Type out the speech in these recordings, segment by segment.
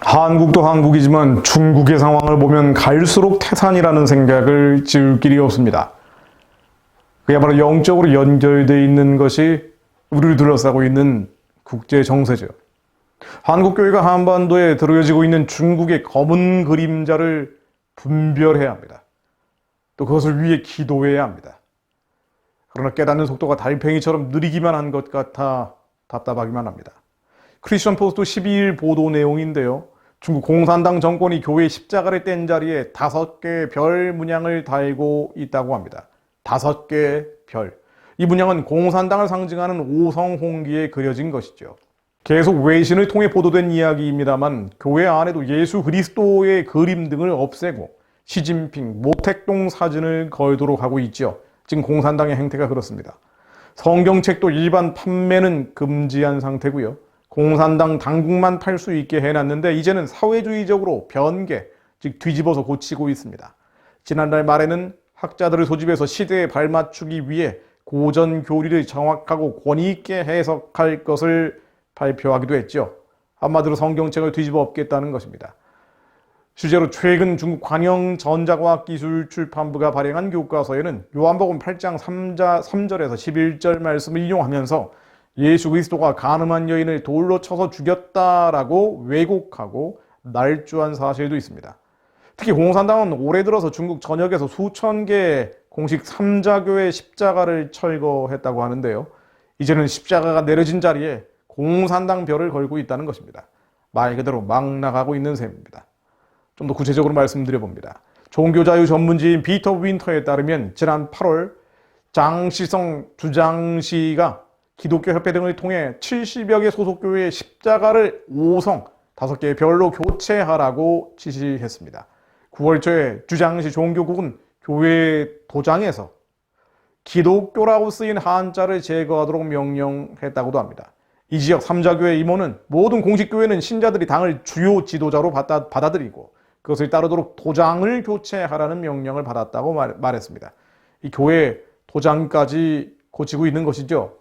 한국도 한국이지만 중국의 상황을 보면 갈수록 태산이라는 생각을 지을 길이 없습니다. 그야말로 영적으로 연결되어 있는 것이 우리를 둘러싸고 있는 국제 정세죠. 한국교회가 한반도에 들어지고 있는 중국의 검은 그림자를 분별해야 합니다. 또 그것을 위해 기도해야 합니다. 그러나 깨닫는 속도가 달팽이처럼 느리기만 한 것 같아 답답하기만 합니다. 크리스천 포스트 12일 보도 내용인데요. 중국 공산당 정권이 교회 십자가를 뗀 자리에 5개의 별 문양을 달고 있다고 합니다. 5개의 별. 이 문양은 공산당을 상징하는 오성 홍기에 그려진 것이죠. 계속 외신을 통해 보도된 이야기입니다만 교회 안에도 예수 그리스도의 그림 등을 없애고 시진핑, 모택동 사진을 걸도록 하고 있죠. 지금 공산당의 행태가 그렇습니다. 성경책도 일반 판매는 금지한 상태고요. 공산당 당국만 팔 수 있게 해놨는데 이제는 사회주의적으로 변개, 즉 뒤집어서 고치고 있습니다. 지난달 말에는 학자들을 소집해서 시대에 발맞추기 위해 고전 교리를 정확하고 권위 있게 해석할 것을 발표하기도 했죠. 한마디로 성경책을 뒤집어 엎겠다는 것입니다. 실제로 최근 중국 관영전자과학기술출판부가 발행한 교과서에는 요한복음 8장 3절에서 11절 말씀을 인용하면서 예수 그리스도가 가늠한 여인을 돌로 쳐서 죽였다라고 왜곡하고 날조한 사실도 있습니다. 특히 공산당은 올해 들어서 중국 전역에서 수천 개의 공식 삼자교의 십자가를 철거했다고 하는데요. 이제는 십자가가 내려진 자리에 공산당 별을 걸고 있다는 것입니다. 말 그대로 막 나가고 있는 셈입니다. 좀 더 구체적으로 말씀드려봅니다. 종교자유 전문지인 피터 윈터에 따르면 지난 8월 장시성 주장시가 기독교 협회 등을 통해 70여 개 소속교회의 십자가를 5성 5개의 별로 교체하라고 지시했습니다. 9월 초에 주장시 종교국은 교회 도장에서 기독교라고 쓰인 한자를 제거하도록 명령했다고도 합니다. 이 지역 3자교회 임원은 모든 공식교회는 신자들이 당을 주요 지도자로 받아들이고 그것을 따르도록 도장을 교체하라는 명령을 받았다고 말했습니다. 이 교회 도장까지 고치고 있는 것이죠.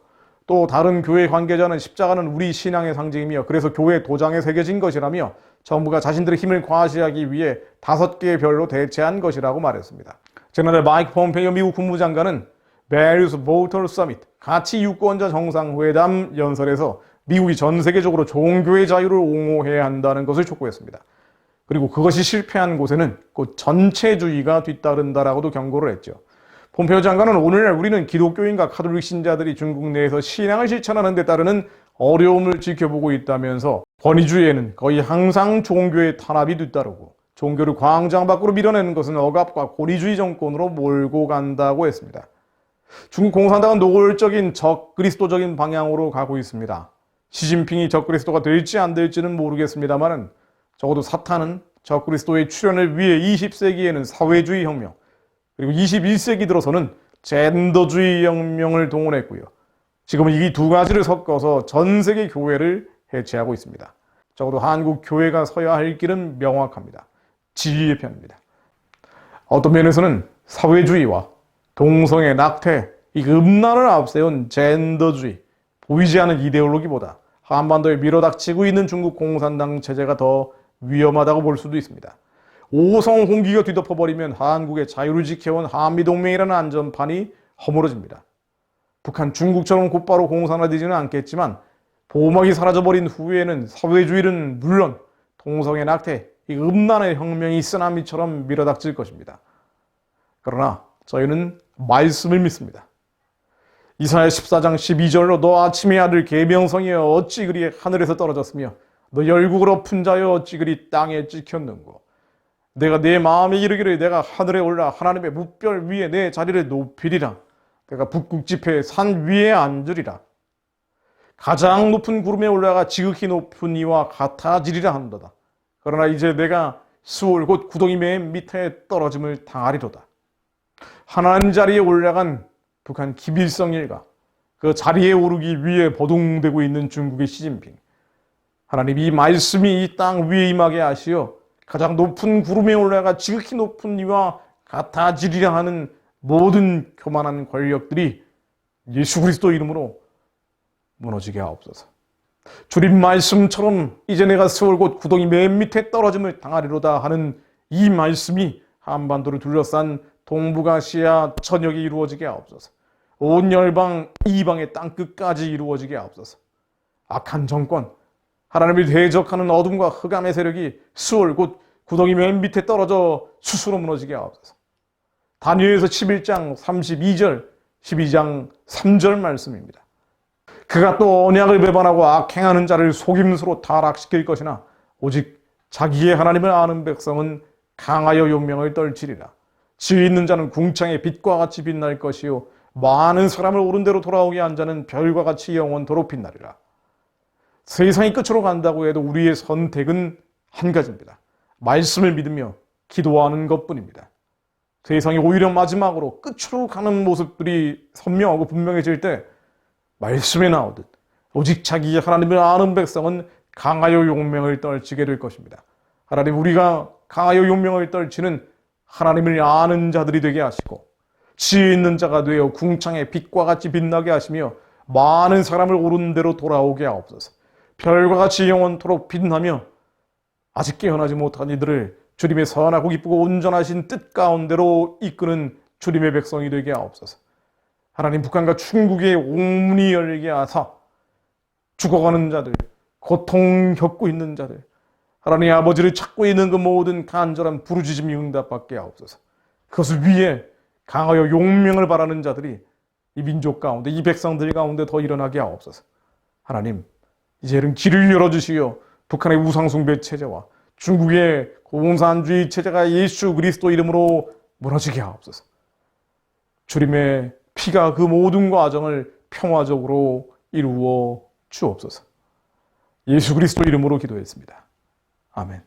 또 다른 교회 관계자는 십자가는 우리 신앙의 상징이며 그래서 교회 도장에 새겨진 것이라며 정부가 자신들의 힘을 과시하기 위해 5개의 별로 대체한 것이라고 말했습니다. 지난해 마이크 폼페이오 미국 국무장관은 Values Voter Summit 가치 유권자 정상회담 연설에서 미국이 전 세계적으로 종교의 자유를 옹호해야 한다는 것을 촉구했습니다. 그리고 그것이 실패한 곳에는 곧 전체주의가 뒤따른다라고도 경고를 했죠. 폼페이오 장관은 오늘날 우리는 기독교인과 카톨릭 신자들이 중국 내에서 신앙을 실천하는 데 따르는 어려움을 지켜보고 있다면서 권위주의에는 거의 항상 종교의 탄압이 뒤따르고 종교를 광장 밖으로 밀어내는 것은 억압과 권위주의 정권으로 몰고 간다고 했습니다. 중국 공산당은 노골적인 적그리스도적인 방향으로 가고 있습니다. 시진핑이 적그리스도가 될지 안 될지는 모르겠습니다만 적어도 사탄은 적그리스도의 출현을 위해 20세기에는 사회주의 혁명 그리고 21세기 들어서는 젠더주의 혁명을 동원했고요. 지금은 이 두 가지를 섞어서 전 세계 교회를 해체하고 있습니다. 적어도 한국 교회가 서야 할 길은 명확합니다. 진리의 편입니다. 어떤 면에서는 사회주의와 동성애, 낙태, 이 음란을 앞세운 젠더주의, 보이지 않는 이데올로기보다 한반도에 밀어닥치고 있는 중국 공산당 체제가 더 위험하다고 볼 수도 있습니다. 오성 홍기가 뒤덮어버리면 한국의 자유를 지켜온 한미동맹이라는 안전판이 허물어집니다. 북한, 중국처럼 곧바로 공산화되지는 않겠지만 보호막이 사라져버린 후에는 사회주의는 물론 동성애, 낙태, 이 음란의 혁명이 쓰나미처럼 밀어닥칠 것입니다. 그러나 저희는 말씀을 믿습니다. 이사야 14장 12절로 너 아침의 아들 계명성이여 어찌 그리 하늘에서 떨어졌으며 너 열국을 엎은 자여 어찌 그리 땅에 찍혔는고 내가 내 마음에 이르기를 내가 하늘에 올라 하나님의 뭇별 위에 내 자리를 높이리라 내가 북극 지폐 산 위에 앉으리라 가장 높은 구름에 올라가 지극히 높은 이와 같아지리라 한도다. 그러나 이제 내가 수월 곧 구덩이 맨 밑에 떨어짐을 당하리로다. 하나님 자리에 올라간 북한 김일성 그 자리에 오르기 위해 버둥대고 있는 중국의 시진핑 하나님 이 말씀이 이 땅 위에 임하게 하시어 가장 높은 구름에 올라가 지극히 높은 이와 같아지리라 하는 모든 교만한 권력들이 예수 그리스도 이름으로 무너지게 하옵소서. 주님 말씀처럼 이제 내가 세월 곧 구덩이 맨 밑에 떨어짐을 당하리로다 하는 이 말씀이 한반도를 둘러싼 동북아시아 전역에 이루어지게 하옵소서. 온 열방 이방의 땅끝까지 이루어지게 하옵소서. 악한 정권, 하나님을 대적하는 어둠과 흑암의 세력이 수월 곧 구덩이 맨 밑에 떨어져 스스로 무너지게 하옵소서. 다니엘서 11장 32절, 12장 3절 말씀입니다. 그가 또 언약을 배반하고 악행하는 자를 속임수로 타락시킬 것이나 오직 자기의 하나님을 아는 백성은 강하여 용명을 떨치리라. 지혜 있는 자는 궁창의 빛과 같이 빛날 것이요 많은 사람을 옳은 대로 돌아오게 한 자는 별과 같이 영원토록 빛나리라. 세상이 끝으로 간다고 해도 우리의 선택은 한 가지입니다. 말씀을 믿으며 기도하는 것뿐입니다. 세상이 오히려 마지막으로 끝으로 가는 모습들이 선명하고 분명해질 때 말씀에 나오듯 오직 자기의 하나님을 아는 백성은 강하여 용명을 떨치게 될 것입니다. 하나님, 우리가 강하여 용명을 떨치는 하나님을 아는 자들이 되게 하시고 지혜 있는 자가 되어 궁창의 빛과 같이 빛나게 하시며 많은 사람을 옳은 대로 돌아오게 하옵소서. 별과 같이 영원토록 빛나며 아직 깨어나지 못한 이들을 주님의 선하고 기쁘고 온전하신 뜻 가운데로 이끄는 주님의 백성이 되게 하옵소서. 하나님, 북한과 중국의 옥문이 열리게 하사 죽어가는 자들, 고통 겪고 있는 자들, 하나님 아버지를 찾고 있는 그 모든 간절한 부르짖음이 응답받게 하옵소서. 그것을 위해 강하여 용명을 바라는 자들이 이 민족 가운데, 이 백성들 가운데 더 일어나게 하옵소서. 하나님, 이제는 길을 열어주시어 북한의 우상숭배 체제와 중국의 공산주의 체제가 예수 그리스도 이름으로 무너지게 하옵소서. 주님의 피가 그 모든 과정을 평화적으로 이루어 주옵소서. 예수 그리스도 이름으로 기도했습니다. 아멘.